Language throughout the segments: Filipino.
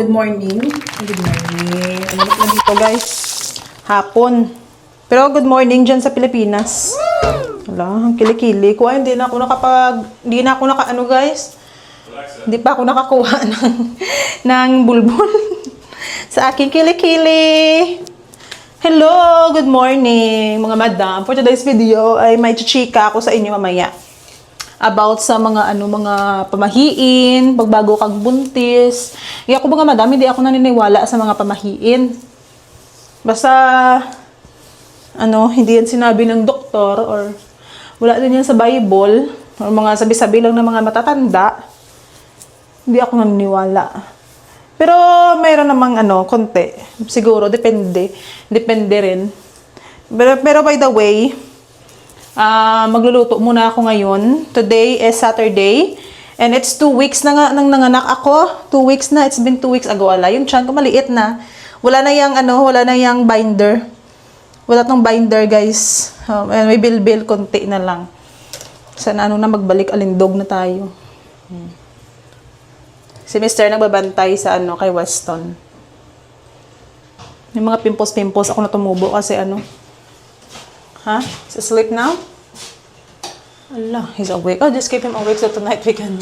good morning. Good morning. Ano na dito guys? Hapon. Pero good morning dyan sa Pilipinas. Wala, ang kilikili ko. Ay, hindi na ako naka guys. Hindi pa ako nakakuha ng bulbul sa aking kilikili. Hello, good morning mga madam. For today's video ay may chichika ako sa inyo mamaya. About sa mga mga pamahiin, pagbago kag buntis. Kaya ako mga madam, hindi ako naniniwala sa mga pamahiin. Basta hindi yan sinabi ng doktor or wala din yan sa Bible or mga sabi-sabi lang ng mga matatanda. Hindi ako naniniwala. Pero mayroon namang konti. Siguro depende rin. Pero by the way, magluluto muna ako ngayon. Today is Saturday. And it's 2 weeks na nga nang nanganak ako. 2 weeks na. It's been 2 weeks ago. Wala. Yung tiyan ko maliit na. Wala na yung binder. Wala tong binder, guys. And may bilbil konti na lang. Sana na magbalik alindog na tayo. Si Mr. nagbabantay sa kay Weston. May mga pimples ako na tumubo kasi Ha? He's asleep now? Allah, he's awake. Oh, just keep him awake so tonight we can...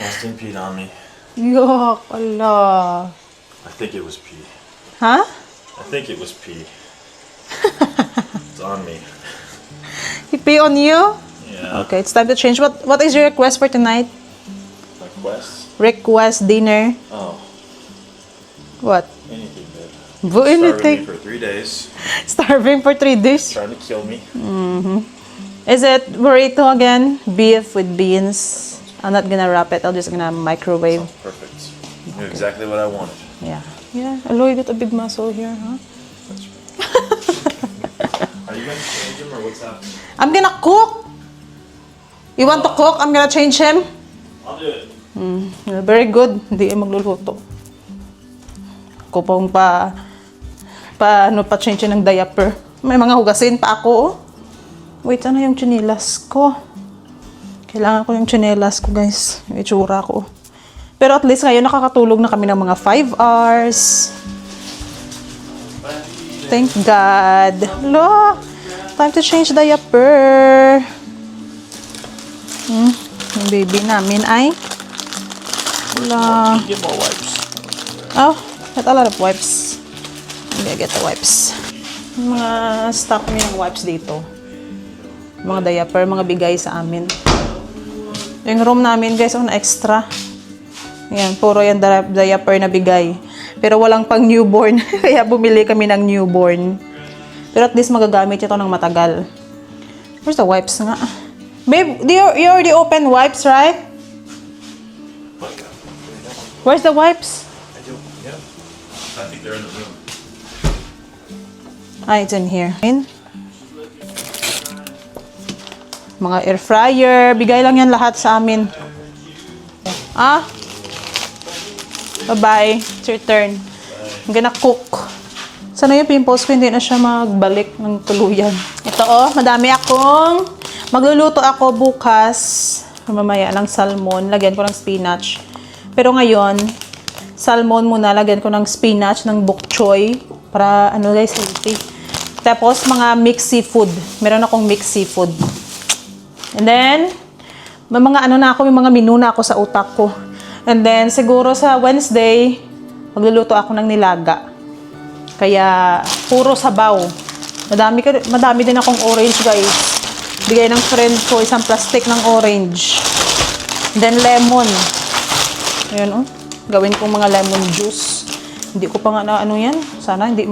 Austin peed on me. Yuck, Allah. I think it was pee. Huh? I think it was pee. It's on me. He pee on you? Yeah. Okay, it's time to change. What is your request for tonight? Request? Request dinner? Oh, What? anything, babe. Anything. Starving me for 3 days. Starving for 3 days? Trying to kill me. Is it burrito again? Beef with beans? I'm not gonna wrap it. I'm just gonna microwave. Sounds perfect. You knew exactly what I wanted. Yeah. Yeah. Aloy, you got a big muscle here, huh? That's right. Are you going to change him or what's happening? I'm gonna cook. You want to cook? I'm gonna change him. I'll do it. Very good. Hindi magluluto. Ako pong pa-change ng diaper. May mga hugasin pa ako, oh. Wait, ano yung tsinelas ko? Kailangan ko yung tsinelas ko, guys. Yung itsura ko. Pero at least ngayon nakakatulog na kami ng mga 5 hours. Thank God. Look, time to change diaper. Yung baby namin ay Get more wipes. oh, got a lot of wipes. I'm gonna get the wipes. Mga stock kami ng wipes dito. Mga diaper, mga bigay sa amin. Yung room namin, guys, na extra. Yan, puro yan diaper na bigay. Pero walang pang newborn. Kaya bumili kami ng newborn. Pero at least magagamit ito ng matagal. Where's the wipes nga? Babe, you already opened wipes, right? Where's the wipes? I do. Yeah. I think they're in the room. It's in here. Mga air fryer. Bigay lang yan lahat sa amin. Bye-bye. It's your turn. I'm gonna cook. Sana yung pimples ko hindi na siya magbalik ng tuluyan. Ito magluluto ako bukas. Mamaya ng salmon. Lagyan ko ng spinach. Pero ngayon, salmon muna. Lagyan ko ng spinach, ng bok choy. Para guys, healthy. Tapos mga mixed seafood. Meron akong mixed seafood. And then, may mga may mga menu na ako sa utak ko. And then, siguro sa Wednesday, magluluto ako ng nilaga. Kaya, puro sabaw. Madami din akong orange, guys. Bigay ng friend ko, isang plastic ng orange. And then, lemon. Ayan, gawin kong mga lemon juice. Hindi ko pa nga yan. Sana hindi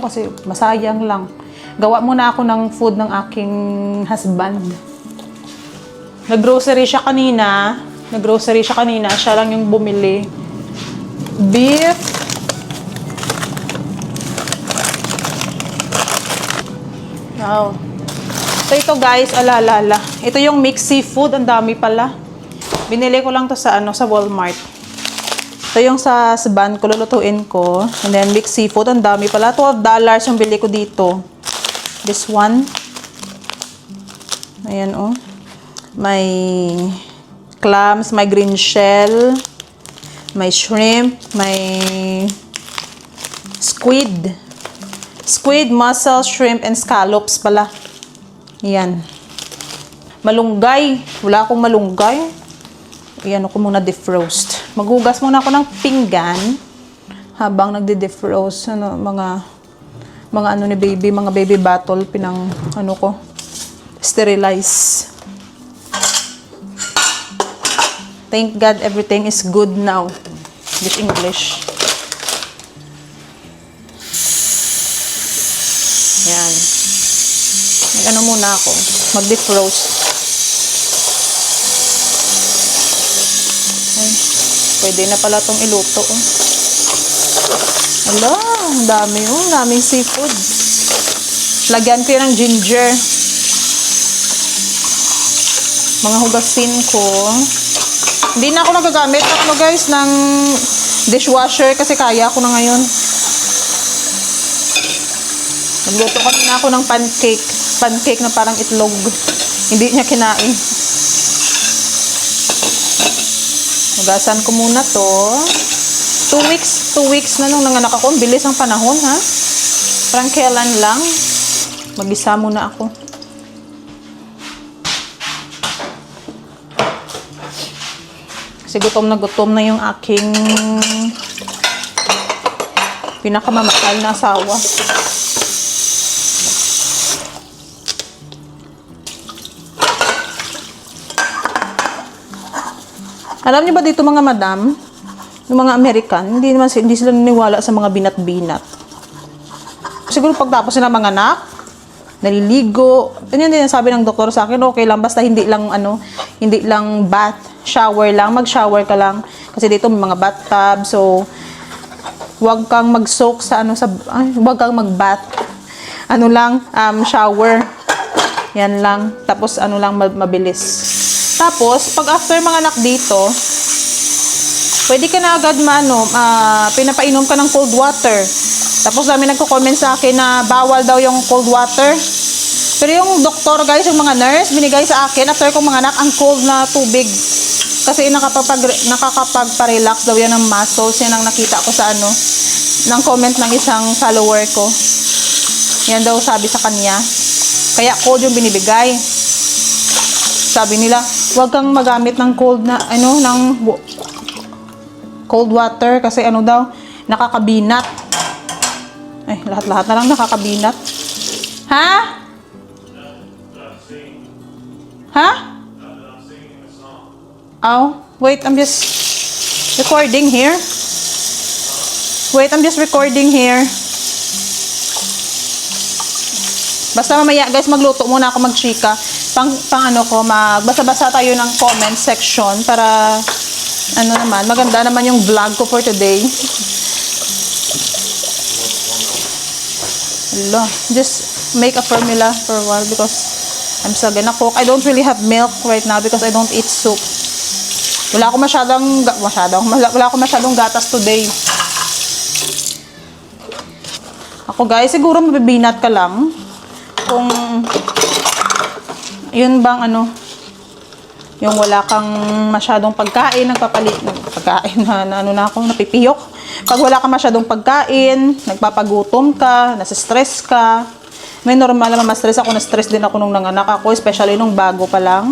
kasi masayang lang. Gawa muna ako ng food ng aking husband. Nag-grocery siya kanina. Siya lang yung bumili. Beef. Wow. So ito guys, alalala. Ito yung mixed seafood. Ang dami pala. Binili ko lang to sa Walmart. Ito yung sa ban ko, lulutuin ko. And then mixed seafood. Ang dami pala. $12 yung bili ko dito. This one. Ayan, May clams, may green shell, may shrimp, may squid. Squid, mussel, shrimp, and scallops pala. Yan. Malunggay. Wala akong malunggay. Iyan ako muna defrost. Maghugas muna ako ng pinggan habang nagde-defrost. Mga ano ni baby, mga baby bottle, ano ko, sterilize. Thank God everything is good now. This English. Yan. Mag-ano muna ako. Mag-defrost. Ay, pwede na pala itong iluto. Oh. Ala, ang dami oh. Ang daming seafood. Lagyan ko yun ng ginger. Mga hugasin ko. Hindi na ako nagagamit guys ng dishwasher kasi kaya ko na ngayon. Nagluto kanina ako ng pancake. Pancake na parang itlog. Hindi niya kinain. Hugasan ko muna to. 2 weeks na nung nanganak ako. Ang bilis ang panahon, ha? Parang kailan lang. Mag-isa muna ako. Kasi gutom na yung aking pinakamamahal na asawa. Alam niyo ba dito mga madam, yung mga American, hindi sila naniwala sa mga binat-binat. Siguro pagtapos sila mga anak, naliligo. Ganyan din sabi ng doktor sa akin, okay lang basta hindi lang bath, shower lang, mag-shower ka lang kasi dito may mga bathtub. So wag kang mag-soak sa wag kang mag-bath. Shower. Yan lang. Tapos lang mabilis. Tapos, pag after mga anak dito, pwede ka na agad pinapainom ka ng cold water. Tapos dami nagko-comment sa akin na bawal daw yung cold water. Pero yung doktor guys, yung mga nurse, binigay sa akin after kong mga anak ang cold na tubig. Kasi nakakapagpa-relax daw yan ng muscles. Yan ang nakita ko sa ng comment ng isang follower ko. Yan daw sabi sa kanya. Kaya cold yung binibigay. Sabi nila, huwag kang magamit ng cold cold water kasi daw, nakakabinat. Ay, lahat-lahat na lang nakakabinat. Ha? Ha? Oh, wait, I'm just recording here. Wait, I'm just recording here. Basta mamaya, guys, magluto muna ako, magchika. Magbasa-basa tayo ng comment section para, maganda naman yung vlog ko for today. Hello, just make a formula for a while because I'm still gonna cook. I don't really have milk right now because I don't eat soup. Wala akong masyadong gatas today. Ako guys, siguro mabibinat ka lang kung yun bang yung wala kang masyadong pagkain, pagkain na ako, napipiyok. Pag wala kang masyadong pagkain, nagpapagutom ka, nasa-stress ka. May normal naman ma-stress ako, na-stress din ako nung nanganak ako, especially nung bago pa lang.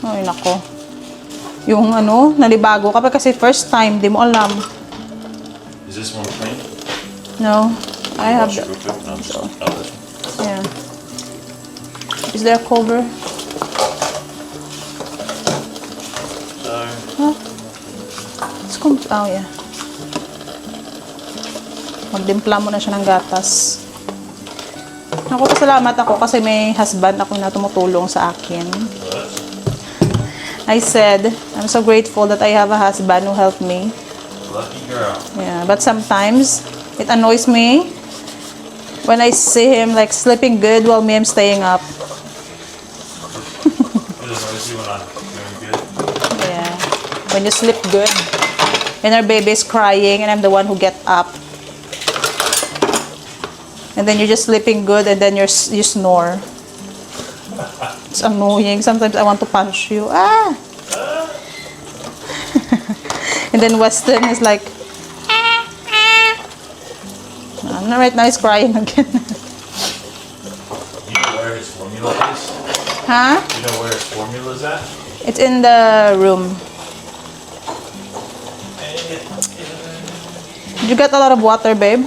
Ay nako. Yung nalibago ka pa kasi first time, di mo alam. Is this one clean? No. I have Wash your cooker? No, this one. Oh, this one. Yeah. Is there a cover? Huh? Oh, yeah. Magdimpla mo na siya ng gatas. Ako, pasalamat ako kasi may husband ako na tumutulong sa akin. I said, I'm so grateful that I have a husband who helped me. Lucky girl. Yeah, but sometimes it annoys me when I see him like sleeping good while me I'm staying up. It annoys you when I'm doing good. Yeah, when you sleep good and our baby's crying and I'm the one who get up. And then you're just sleeping good and then you snore. It's annoying. Sometimes I want to punch you. Ah! And then Weston is like, right now he's crying again. You know where his formula is? Huh? You know where his formula is at? It's in the room. Did you get a lot of water, babe?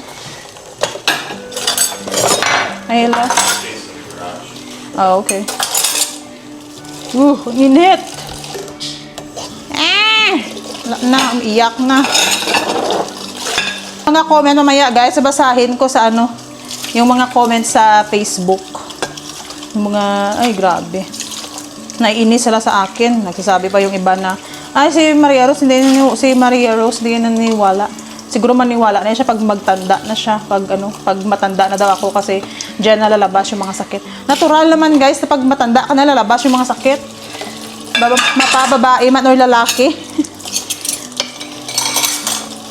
Ayla? Stays in the garage. Oh, okay. Ang init! Wala na, umiiyak na. Mga comment mamaya, guys, basahin ko sa ano, yung mga comments sa Facebook. Yung mga, ay, grabe. Naiinis sila sa akin. Nagsasabi pa yung iba na, ay, si Maria Rose hindi naniniwala. Siguro maniwala na siya pag magtanda na siya. Pag matanda na daw ako kasi dyan nalalabas yung mga sakit. Natural naman, guys, na pag matanda ka nalalabas yung mga sakit. Mapababae man or lalaki.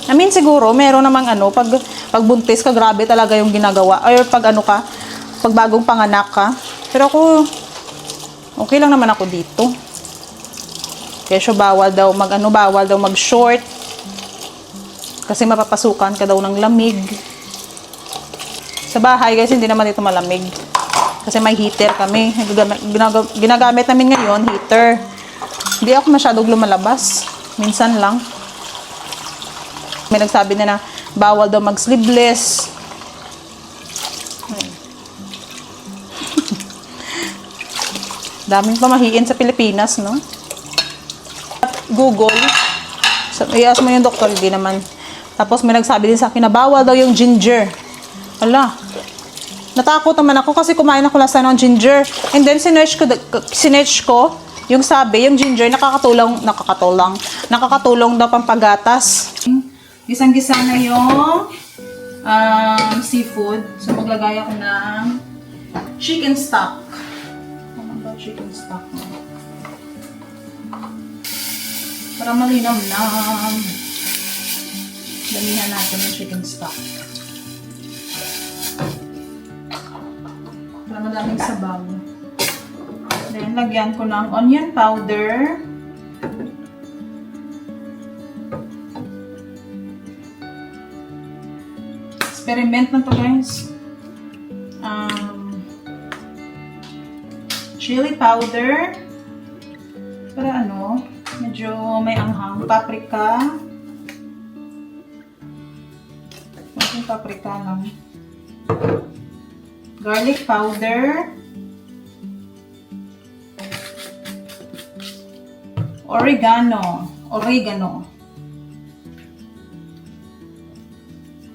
I mean, siguro, meron namang pag buntis ka, grabe talaga yung ginagawa. Or pag pag bagong panganak ka. Pero ako, okay lang naman ako dito. Kesyo bawal daw mag-short. Kasi mapapasukan ka daw ng lamig. Sa bahay, guys, hindi naman dito malamig. Kasi may heater kami. Ginagamit namin ngayon, heater. Hindi ako masyadong lumalabas. Minsan lang. May nagsabi na bawal daw mag-sleeveless. Daming pamahiin sa Pilipinas, no? Google. I-ask mo yung doktor, hindi naman. Tapos may nagsabi din sa akin na bawal daw yung ginger. Ala. Natakot naman ako kasi kumain ako last ng ginger. And then sinearch ko, yung sabi, yung ginger nakakatulong daw pampagatas. Gisang-gisa na yung seafood. So maglagay ako ng chicken stock. Chicken stock. Para malinam-nam. Damihan natin yung chicken stock. Para madaming sabaw. Then, lagyan ko ng onion powder. Experiment na to, guys. Chili powder. Para medyo may anghang. Paprika. Yung paprika lang. Garlic powder. Oregano.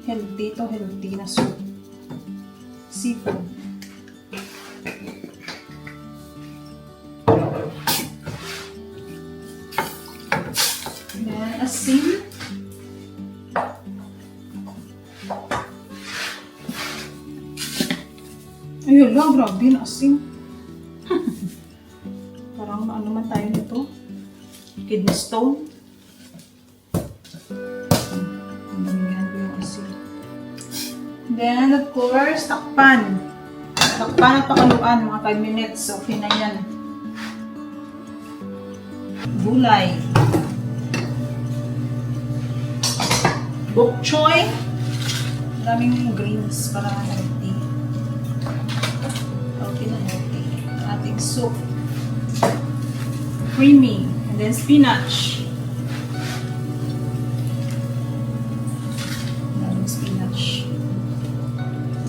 Healthy na soup. Seafood. Then, asin. Ayun lang, grabe na asin. Parang ano man tayo nito. Kidney stone. Damihan ko yung asin. Then, of course, takpan. Takpan at pakaluan, mga 5 minutes. Okay na yan. Gulay. Bok choy. Daming greens para healthy. Healthy na healthy. Ating soup. Creamy. And then spinach. Daming spinach.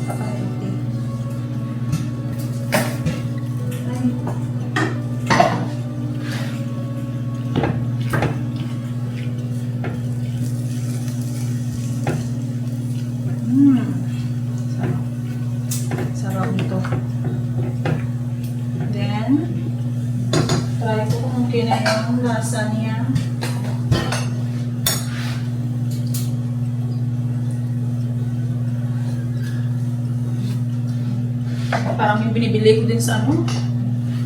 Paka-healthy. Sarap nito. Then, try ko kung okay na yung lasa niya. Parang yung binibili ko din sa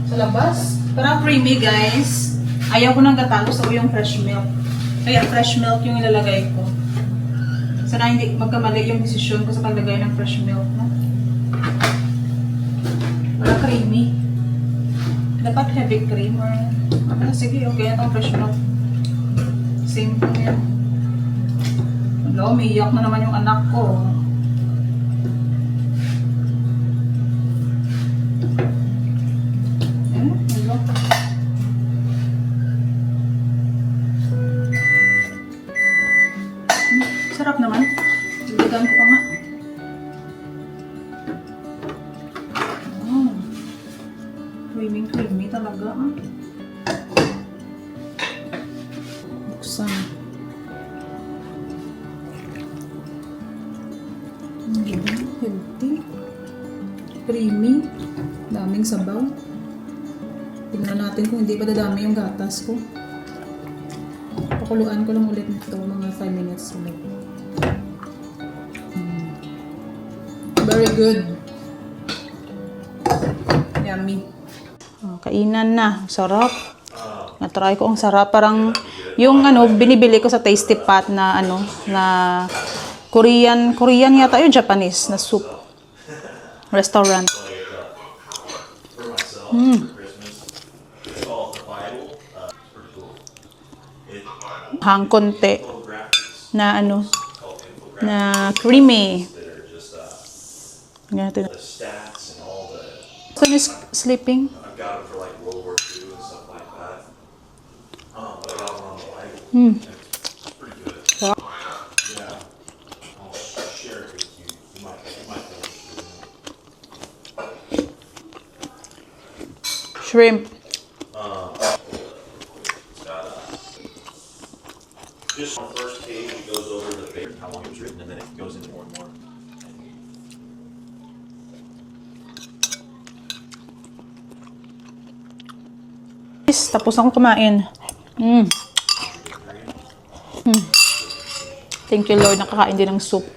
sa labas. Parang creamy, guys. Ayaw ko ng gata. Gusto ko yung fresh milk. Kaya fresh milk yung ilalagay ko. Sana hindi magkamali yung desisyon ko sa paglagay ng fresh milk. No? Wala creamy. Dapat heavy cream or... sige, okay na itong fresh milk. Same po yan. Hello, umiiyak na naman yung anak ko. Hello. Sarap naman. Diligan ko pa nga. Oh. Creamy talaga. Ah. Buksan. Healthy. Creamy. Daming sabaw. Tingnan natin kung hindi pa dadami yung gatas ko. Pakuluan ko lang ulit nito mga 5 minutes ulit. Very good. Yummy. Oh, kainan na. Sarap. Na-try ko ang sarap. Parang yung binibili ko sa Tasty Pot na na Korean yata yung Japanese na soup. Restaurant. Hang konti na na creamy. Ganito. Son is sleeping. I got it for like World War II and stuff like that. But I got it on the Bible. It's pretty good. Yeah. I'll share it with you. You might like it. Shrimp. It's got just on the first page, it goes over the how long it was written, and then it goes into more and more. Tapos akong kumain. Thank you Lord, nakakain din ng soup.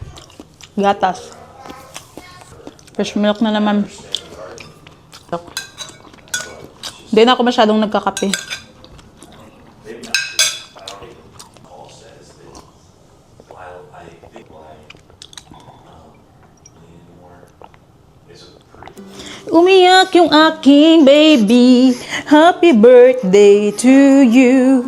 Gatas. Fresh milk na naman. Hindi na ako masyadong nagkakape. Umiyak yung aking baby. Happy birthday to you.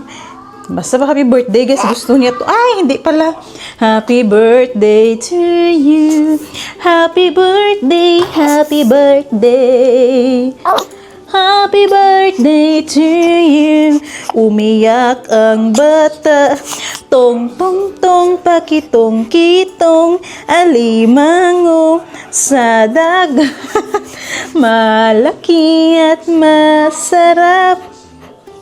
Basta ba happy birthday guys? Gusto niya to. Ay, hindi pala. Happy birthday to you. Happy birthday, happy birthday. Happy birthday to you. Umiyak ang bata. Tong tong tong pakitong kitong alimango sa dagat. Malaki at masarap.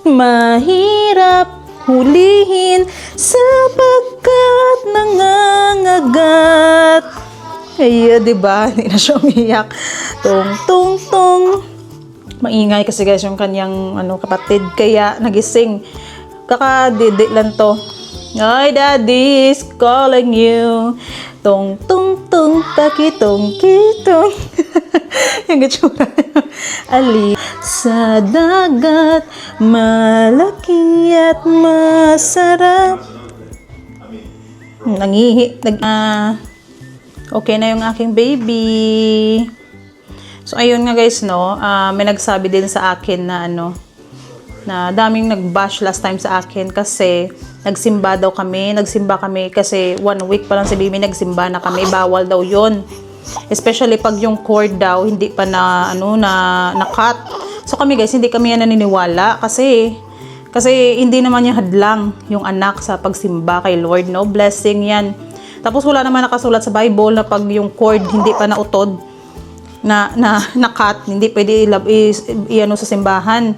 Mahirap hulihin sapagkat nangangagat. Ay, diba? Hindi na siya umiyak. Tong tong tong. Maingay kasi guys yung kanyang kapatid, kaya nagising. Kakadidi lang to. Ay, daddy is calling you. Tong tong tong pakitong kitong. Yung gitsura. Ali sa dagat, malaki at masarap. Okay na yung aking baby. So, ayun nga guys, may nagsabi din sa akin na na daming nag-bash last time sa akin kasi nagsimba kami kasi 1 week pa lang si baby, nagsimba na kami, bawal daw yon. Especially pag yung cord daw, hindi pa na cut. So kami guys, hindi kami yan naniniwala kasi hindi naman yung hadlang yung anak sa pagsimba kay Lord, blessing yan. Tapos wala naman nakasulat sa Bible na pag yung cord hindi pa nautod, na cut, hindi pwede sa simbahan.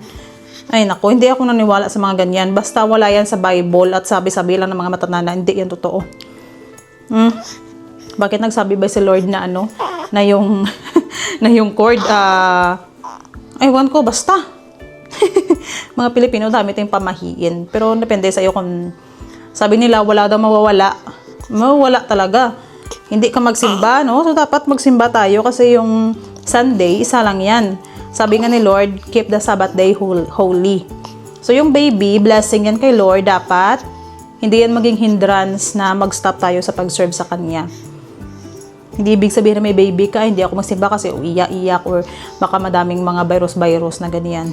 Ay nako, hindi ako naniwala sa mga ganyan. Basta wala yan sa Bible at sabi-sabi lang ng mga matatanda, hindi yan totoo. Bakit nagsabi ba si Lord na na yung na yung cord aywan ko, basta. Mga Pilipino dami tayong pamahiin. Pero depende sa iyo kung sabi nila wala daw mawawala. Mawawala talaga. Hindi ka magsimba, So dapat magsimba tayo kasi yung Sunday, isa lang yan. Sabi nga ni Lord, keep the Sabbath day holy. So yung baby, blessing yan kay Lord, dapat hindi yan maging hindrance na mag-stop tayo sa pag-serve sa Kanya. Hindi ibig sabihin na may baby ka, hindi ako magsimba kasi iyak-iyak or baka madaming mga virus na ganyan.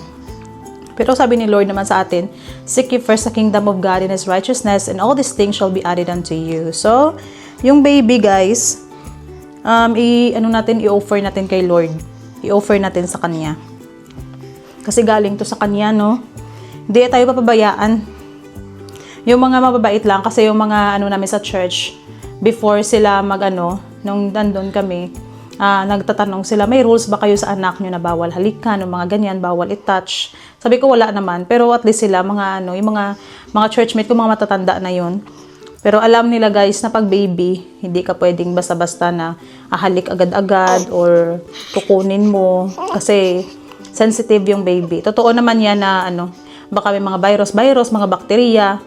Pero sabi ni Lord naman sa atin, seek ye first the kingdom of God and His righteousness, and all these things shall be added unto you. So, yung baby guys, i-offer natin kay Lord. I-offer natin sa Kanya. Kasi galing to sa Kanya, no? Hindi tayo papabayaan. Yung mga mababait lang, kasi yung mga namin sa church, before sila nung nandun kami, nagtatanong sila, may rules ba kayo sa anak nyo na bawal halikan, o mga ganyan, bawal i-touch? Sabi ko, wala naman. Pero at least sila, yung mga churchmate ko, mga matatanda na yun. Pero alam nila guys, na pag baby, hindi ka pwedeng basta-basta na ahalik agad-agad or kukunin mo. Kasi sensitive yung baby. Totoo naman yan na baka may mga virus, mga bakterya.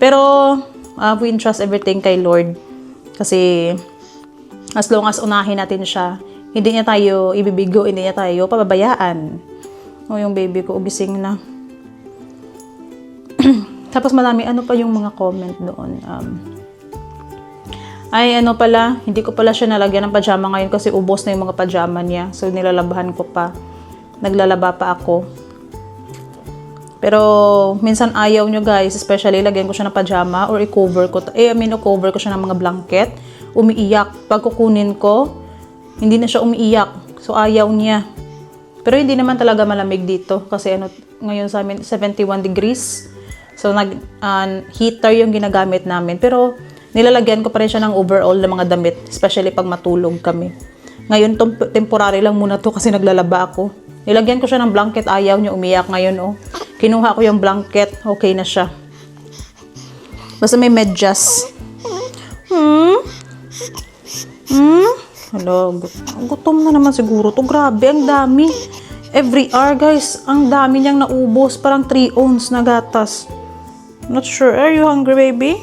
Pero we entrust everything kay Lord. Kasi as long as unahin natin siya, hindi niya tayo ibibigo, hindi niya tayo pababayaan. O yung baby ko, gising na. Tapos marami, pa yung mga comment doon. Hindi ko pala siya nalagyan ng pajama ngayon kasi ubos na yung mga pajama niya. So, nilalabahan ko pa. Naglalaba pa ako. Pero, minsan ayaw nyo guys, especially lagyan ko siya ng pajama or i-cover ko. I-cover ko siya ng mga blanket. Umiiyak. Pag kukunin ko, hindi na siya umiiyak. So, ayaw niya. Pero hindi naman talaga malamig dito. Kasi ngayon sa amin, 71 degrees. So, heater yung ginagamit namin. Pero, nilalagyan ko pa rin siya ng overall na mga damit. Especially pag matulog kami. Ngayon, temporary lang muna to kasi naglalaba ako. Nilagyan ko siya ng blanket. Ayaw niya umiyak ngayon, Kinuha ko yung blanket. Okay na siya. Basta may medyas. Hello, gutom na naman siguro to. Grabe, ang dami. Every hour, guys, ang dami niyang naubos. Parang 3 ounce na gatas. Not sure. Are you hungry, baby?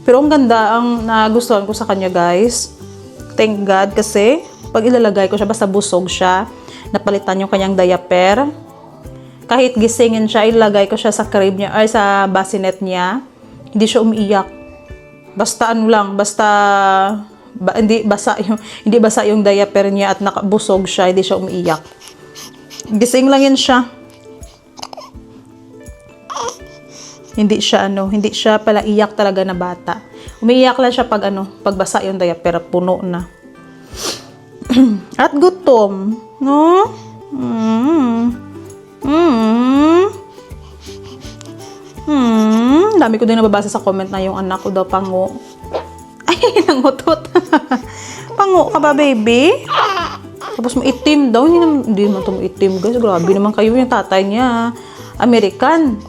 Pero ang ganda, ang nagustuhan ko sa kanya, guys. Thank God, kasi pag ilalagay ko siya, basta busog siya, napalitan yung kanyang diaper. Kahit gisingin siya, ilalagay ko siya sa crib niya, ay sa bassinet niya. Hindi siya umiiyak. Basta hindi basa yung diaper niya at nakabusog siya, hindi siya umiiyak. Gising lang yan siya. Hindi siya pala iyak talaga na bata. Umiiyak lang siya pag basa yung diaper, puno na. At gutom, no? Dami ko din nababasa sa comment na yung anak ko daw pango. Ay, nangutot. Pango ka ba, baby? Tapos maitim daw. Hindi naman ito maitim, guys. Grabe naman kayo. Yung tatay niya, American.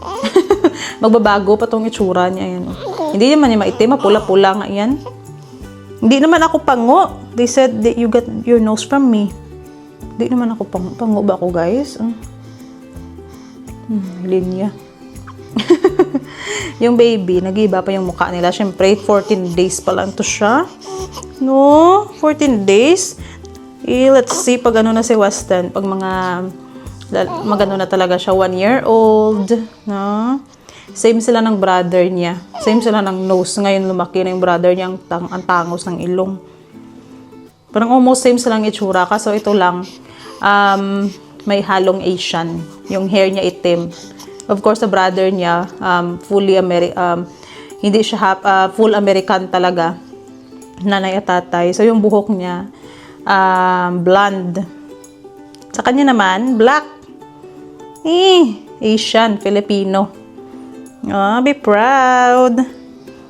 Magbabago pa tong itsura niya. Ayan. Hindi naman niya maitim. Pula-pula nga yan. Hindi naman ako pango. They said that you got your nose from me. Hindi naman ako pango. Pango ba ako, guys? Linya. Yung baby, nag-iba pa yung mukha nila. Siyempre, 14 days pa lang to siya. No? 14 days? Let's see pag na si Weston. Pag magano na talaga siya, 1 year old. No? Same sila ng brother niya. Same sila ng nose. Ngayon lumaki na yung brother niya ang tangos ng ilong. Parang almost same silang itsura. Kaso ito lang, may halong Asian. Yung hair niya itim. Of course, the brother niya, hindi siya full American talaga. Nanay at tatay. So, yung buhok niya, blonde. Sa kanya naman, black. Asian, Filipino. Be proud.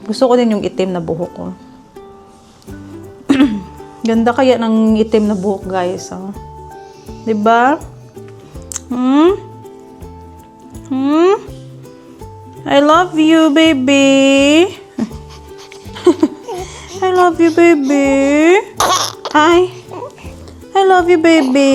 Gusto ko din yung itim na buhok ko. Ganda kaya ng itim na buhok, guys. Diba? I love you, baby. I love you, baby. I love you, baby.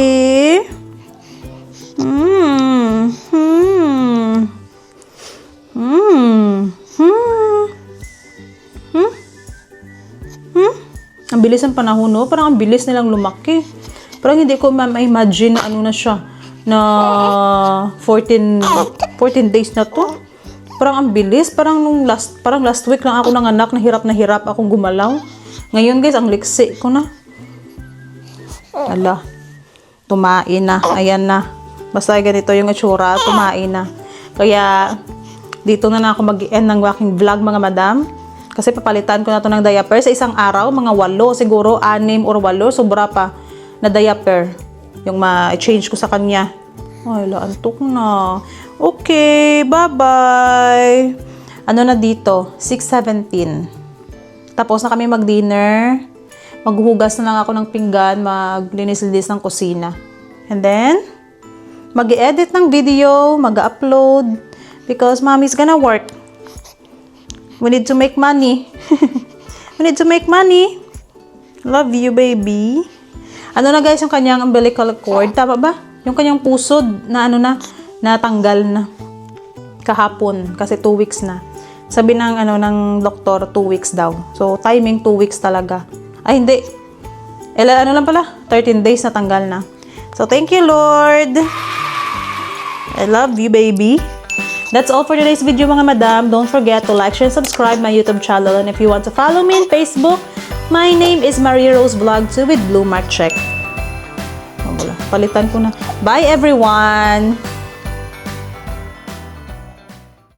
Ang bilis ng panahon, no? Parang ang bilis nilang lumaki. Parang hindi ko ma-imagine na na siya. Na 14 days na to. Parang ang bilis. Parang last week lang ako nanganak, na hirap akong gumalaw. Ngayon, guys, ang liksi ko na. Ala. Tumain na. Ayan na. Basta ganito yung itsura, kumain na. Kaya, dito na ako mag-end ng aking vlog, mga madam. Kasi papalitan ko na to ng diaper sa isang araw, mga 8, siguro 6 or 8, sobra pa na diaper. Yung ma-change ko sa kanya. Ay, laantok na. Okay, bye-bye. Ano na dito? 6:17. Tapos na kami mag-dinner. Maghuhugas na lang ako ng pinggan, maglinis-linis ng kusina. And then, mag-edit ng video, mag-upload. Because mommy's gonna work. We need to make money. We need to make money. Love you, baby. Ano na guys, yung kanyang umbilical cord. Tama ba? Yung kanyang pusod na natanggal na. Kahapon. Kasi 2 weeks na. Sabi ng doktor, 2 weeks daw. So, timing 2 weeks talaga. Ay, hindi. Ano lang pala? 13 days na tanggal na. So, thank you, Lord. I love you, baby. That's all for today's video, mga madam. Don't forget to like, share, and subscribe my YouTube channel. And if you want to follow me on Facebook, my name is Maria Rose Vlog 2 with blue mark check. Oh, wala. Palitan ko na. Bye, everyone!